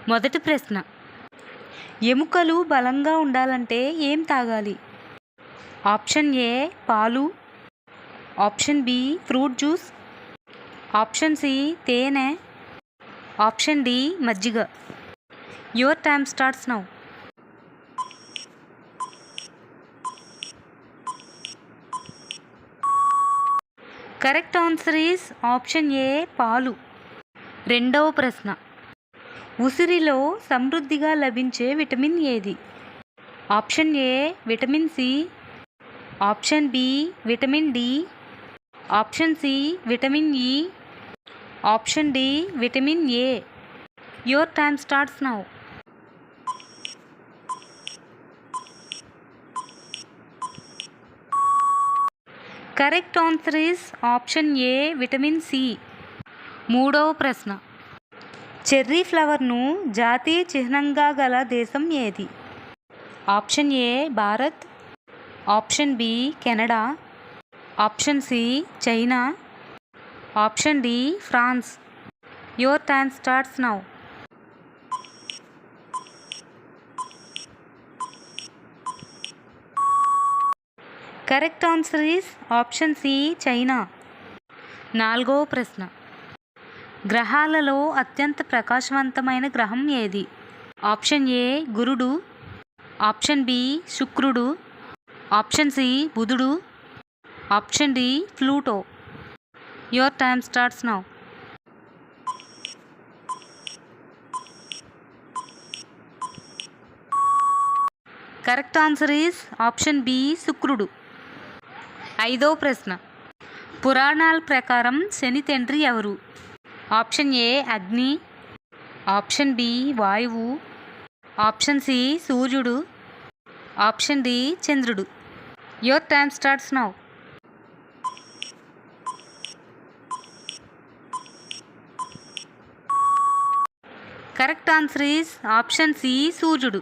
మొదటి ప్రశ్న, ఎముకలు బలంగా ఉండాలంటే ఏం తాగాలి? ఆప్షన్ ఏ పాలు, option B fruit juice, option C తేనె, ఆప్షన్ డి మజ్జిగ. Your time starts now. Correct answer is option A పాలు. రెండవ ప్రశ్న, ఉసిరిలో సమృద్ధిగా లభించే విటమిన్ ఏది? Option A vitamin C, option B vitamin D, option C vitamin E, option D vitamin A. Your time starts now. Correct answer is option A vitamin C. మూడవ ప్రశ్న, cherry ఫ్లవర్ను జాతీయ చిహ్నంగా గల దేశం ఏది? Option A Bharat, option B Canada, option C China, option D France. Your time starts now. Correct answer is option C China. నాలుగవ ప్రశ్న, గ్రహాలలో అత్యంత ప్రకాశవంతమైన గ్రహం ఏది? ఆప్షన్ ఏ గురుడు, ఆప్షన్ బి శుక్రుడు, ఆప్షన్ సి బుధుడు, option D Pluto. Your time starts now. Correct answer is option B శుక్రుడు. ఐదవ ప్రశ్న, పురాణాల ప్రకారం శని తండ్రి ఎవరు? Option A Agni, option B వాయువు, ఆప్షన్ సి సూర్యుడు, ఆప్షన్ డి చంద్రుడు. Your time starts now. Correct answer is option C సూర్యుడు.